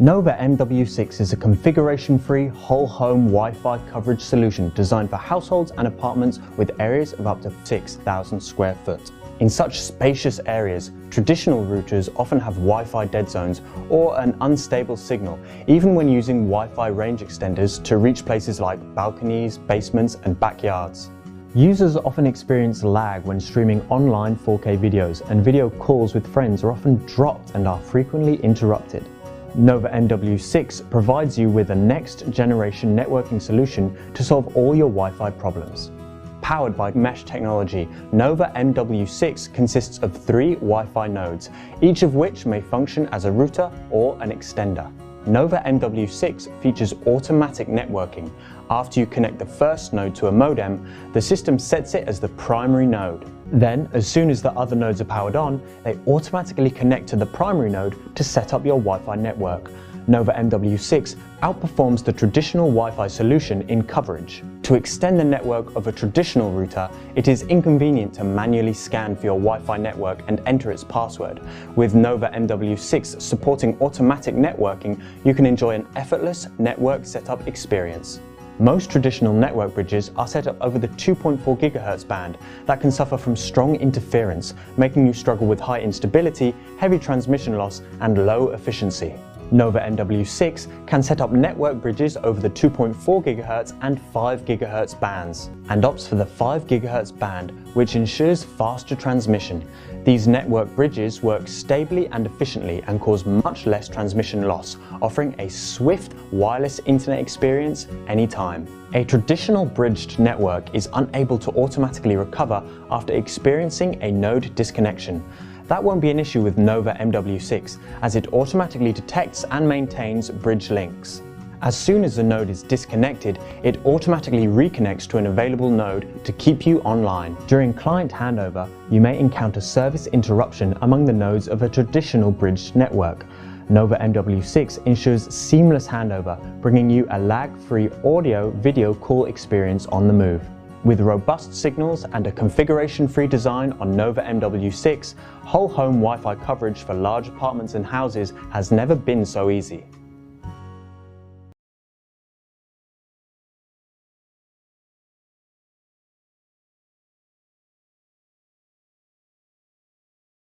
Nova MW6 is a configuration-free, whole-home Wi-Fi coverage solution designed for households and apartments with areas of up to 6,000 square foot. In such spacious areas, traditional routers often have Wi-Fi dead zones or an unstable signal, even when using Wi-Fi range extenders to reach places like balconies, basements, and backyards. Users often experience lag when streaming online 4K videos, and video calls with friends are often dropped and are frequently interrupted. Nova MW6 provides you with a next-generation networking solution to solve all your Wi-Fi problems. Powered by mesh technology, Nova MW6 consists of 3 Wi-Fi nodes, each of which may function as a router or an extender. Nova MW6 features automatic networking. After you connect the first node to a modem, the system sets it as the primary node. Then, as soon as the other nodes are powered on, they automatically connect to the primary node to set up your Wi-Fi network. Nova MW6 outperforms the traditional Wi-Fi solution in coverage. To extend the network of a traditional router, it is inconvenient to manually scan for your Wi-Fi network and enter its password. With Nova MW6 supporting automatic networking, you can enjoy an effortless network setup experience. Most traditional network bridges are set up over the 2.4 GHz band that can suffer from strong interference, making you struggle with high instability, heavy transmission loss, and low efficiency. Nova MW6 can set up network bridges over the 2.4 GHz and 5 GHz bands, and opts for the 5 GHz band, which ensures faster transmission. These network bridges work stably and efficiently and cause much less transmission loss, offering a swift wireless internet experience anytime. A traditional bridged network is unable to automatically recover after experiencing a node disconnection. That won't be an issue with Nova MW6, as it automatically detects and maintains bridge links. As soon as the node is disconnected, it automatically reconnects to an available node to keep you online. During client handover, you may encounter service interruption among the nodes of a traditional bridged network. Nova MW6 ensures seamless handover, bringing you a lag-free audio-video call experience on the move. With robust signals and a configuration-free design on Nova MW6, whole home Wi-Fi coverage for large apartments and houses has never been so easy.